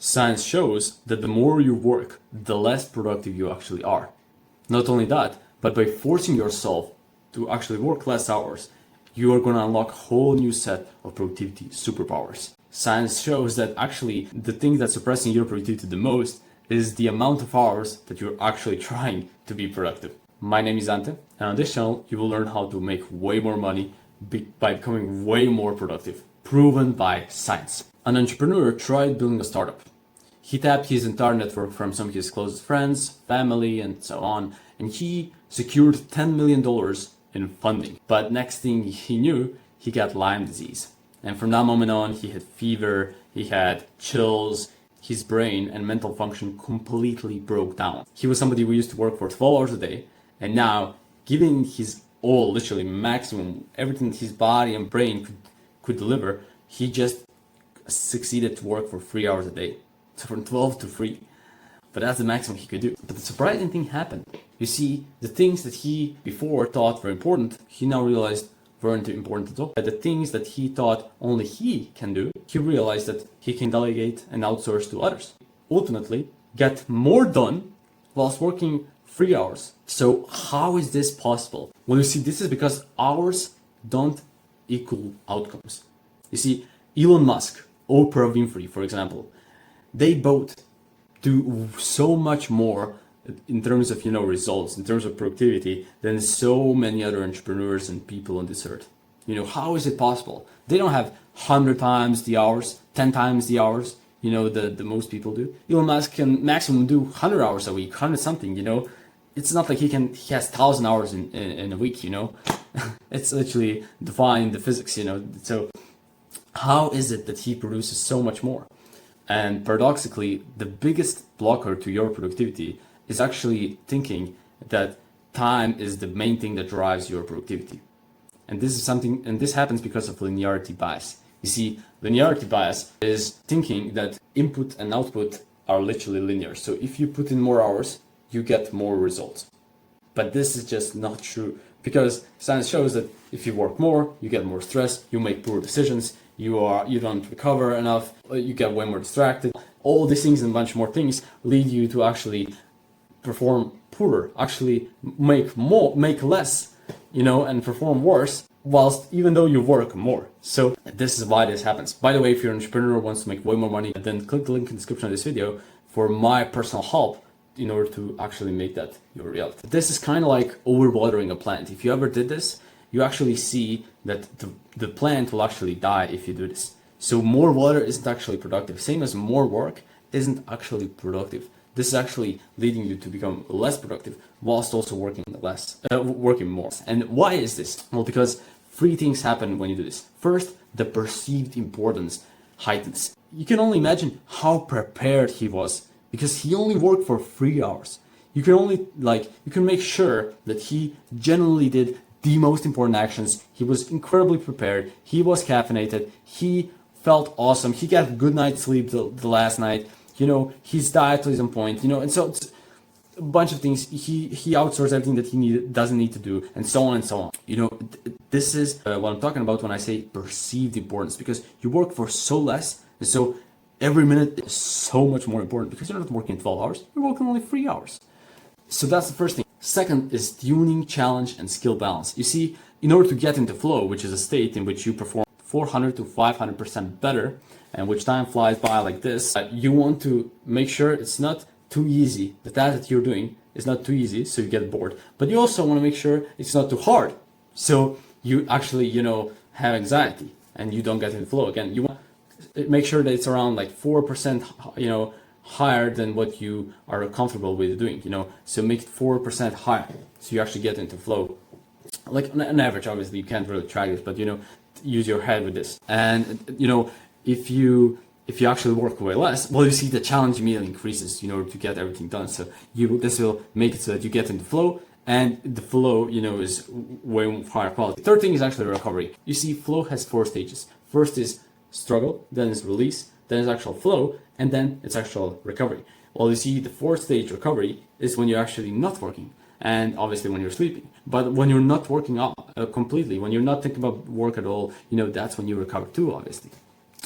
Science shows that the more you work, the less productive you actually are. Not only that, but by forcing yourself to actually work less hours, you are going to unlock a whole new set of productivity superpowers. Science shows that actually the thing that's suppressing your productivity the most is the amount of hours that you're actually trying to be productive. My name is Ante, and on this channel, you will learn how to make way more money by becoming way more productive, proven by science. An entrepreneur tried building a startup. He tapped his entire network from some of his closest friends, family, and so on, and he secured $10 million in funding. But next thing he knew, he got Lyme disease. And from that moment on, he had fever, he had chills, his brain and mental function completely broke down. He was somebody who used to work for 12 hours a day, and now, giving his all, literally maximum, everything his body and brain could deliver, he just succeeded to work for 3 hours a day. So from 12 to 3. But that's the maximum he could do. But the surprising thing happened. You see, the things that he before thought were important, he now realized weren't important at all. But the things that he thought only he can do, he realized that he can delegate and outsource to others. Ultimately, get more done whilst working 3 hours. So how is this possible? Well, you see, this is because hours don't equal outcomes. You see, Elon Musk, Oprah Winfrey, for example, they both do so much more in terms of, results, in terms of productivity than so many other entrepreneurs and people on this earth. How is it possible? They don't have 100 times the hours, 10 times the hours, the most people do. Elon Musk can maximum do 100 hours a week, 100 something, It's not like he has 1,000 hours in a week, It's literally defying the physics, So how is it that he produces so much more? And paradoxically, the biggest blocker to your productivity is actually thinking that time is the main thing that drives your productivity. And this happens because of linearity bias. You see, linearity bias is thinking that input and output are literally linear. So if you put in more hours, you get more results. But this is just not true, because science shows that if you work more, you get more stress, you make poor decisions, you don't recover enough, you get way more distracted. All these things and a bunch more things lead you to actually perform poorer, actually make less, and perform worse, whilst even though you work more. So this is why this happens. By the way, if you're an entrepreneur who wants to make way more money, then click the link in the description of this video for my personal help in order to actually make that your reality. This is kind of like overwatering a plant. If you ever did this, you actually see that the plant will actually die if you do this. So more water isn't actually productive. Same as more work isn't actually productive. This is actually leading you to become less productive whilst also working more. And why is this? Well, because three things happen when you do this. First, the perceived importance heightens. You can only imagine how prepared he was, because he only worked for 3 hours. You can make sure that he genuinely did the most important actions. He was incredibly prepared. He was caffeinated. He felt awesome. He got a good night's sleep the last night. His diet was on point. And so it's a bunch of things. He outsourced everything that he doesn't need to do, and so on and so on. This is what I'm talking about when I say perceived importance, because you work for so less, and so every minute is so much more important, because you're not working 12 hours. You're working only 3 hours. So that's the first thing. Second is tuning, challenge, and skill balance. You see, in order to get into flow, which is a state in which you perform 400 to 500% better, and which time flies by like this, you want to make sure it's not too easy. The task that you're doing is not too easy, so you get bored. But you also want to make sure it's not too hard, so you actually, have anxiety and you don't get into flow. Again, you want to make sure that it's around like 4%, higher than what you are comfortable with doing, so make it 4% higher, so you actually get into flow. Like on average, obviously you can't really track this, but use your head with this. And if you actually work way less, well, you see the challenge immediately increases in order to get everything done. So this will make it so that you get into flow, and the flow is way higher quality. The third thing is actually recovery. You see, flow has 4 stages. First is struggle, then is release, then is actual flow, and then it's actual recovery. Well, you see, the 4th stage recovery is when you're actually not working, and obviously when you're sleeping. But when you're not working completely, when you're not thinking about work at all, that's when you recover too, obviously.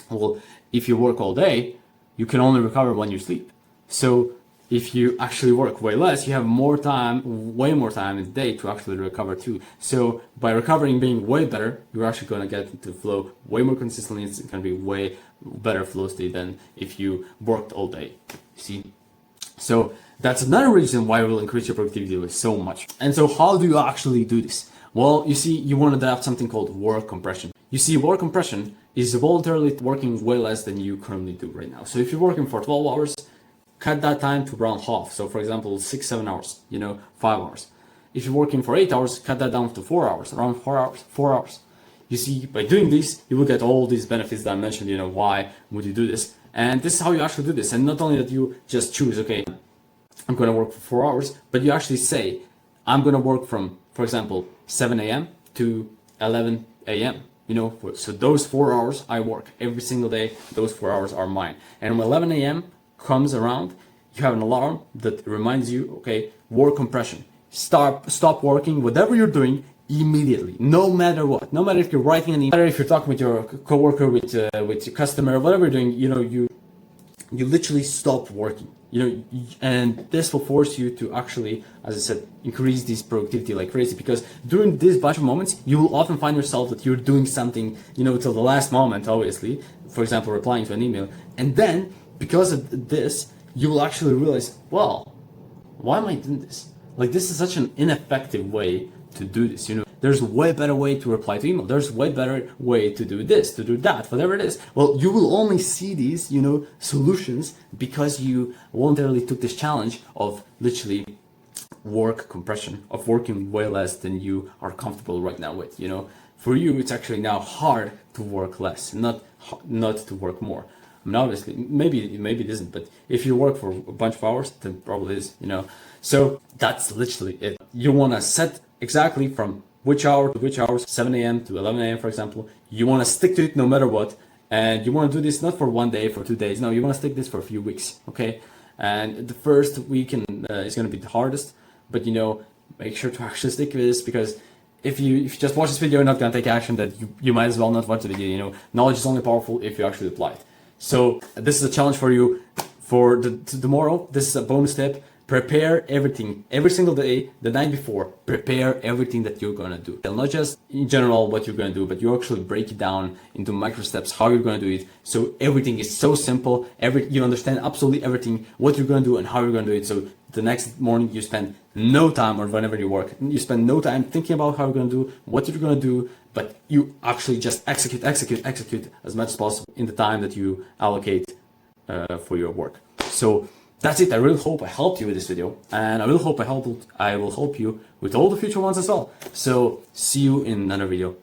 Well, if you work all day, you can only recover when you sleep. So if you actually work way less, you have more time, way more time in the day to actually recover too. So by recovering being way better, you're actually going to get into flow way more consistently. It's going to be way better flow state than if you worked all day. See? So that's another reason why it will increase your productivity so much. And so how do you actually do this? Well, you see, you want to adapt something called work compression. You see, work compression is voluntarily working way less than you currently do right now. So if you're working for 12 hours, cut that time to around half. So for example, 6-7 hours, 5 hours. If you're working for 8 hours, cut that down to 4 hours, around 4 hours. You see, by doing this, you will get all these benefits that I mentioned, why would you do this? And this is how you actually do this. And not only that you just choose, okay, I'm going to work for 4 hours, but you actually say, I'm going to work from, for example, 7 a.m. to 11 a.m. So those 4 hours I work every single day, those 4 hours are mine. And when 11 a.m. comes around, you have an alarm that reminds you, okay, work compression. Stop working, whatever you're doing, immediately, no matter what. No matter if you're writing an email, no matter if you're talking with your coworker, with your customer, whatever you're doing, you literally stop working. And this will force you to actually, as I said, increase this productivity like crazy, because during this bunch of moments, you will often find yourself that you're doing something, till the last moment, obviously, for example, replying to an email. And then, because of this, you will actually realize, well, why am I doing this? Like, this is such an ineffective way to do this, There's a way better way to reply to email. There's a way better way to do this, to do that, whatever it is. Well, you will only see these, solutions because you voluntarily took this challenge of literally work compression, of working way less than you are comfortable right now with, For you, it's actually now hard to work less, not to work more. I mean, obviously, maybe it isn't, but if you work for a bunch of hours, then it probably is, So that's literally it. You want to set exactly from which hour to which hours, 7 a.m. to 11 a.m., for example. You want to stick to it no matter what. And you want to do this not for 1 day, for 2 days. No, you want to stick this for a few weeks, okay? And the first week is going to be the hardest, but make sure to actually stick with this, because if you just watch this video and not going to take action, that you might as well not watch the video. Knowledge is only powerful if you actually apply it. So this is a challenge for you for tomorrow. This is a bonus tip. Prepare everything every single day, the night before. Prepare everything that you're going to do. Not just in general what you're going to do, but you actually break it down into micro steps, how you're going to do it. So everything is so simple. You understand absolutely everything, what you're going to do and how you're going to do it. So the next morning you spend no time, or whenever you work, you spend no time thinking about how you're going to do, what you're going to do, but you actually just execute as much as possible in the time that you allocate for your work. So that's it. I really hope I helped you with this video, and I will hope I will help you with all the future ones as well. So see you in another video.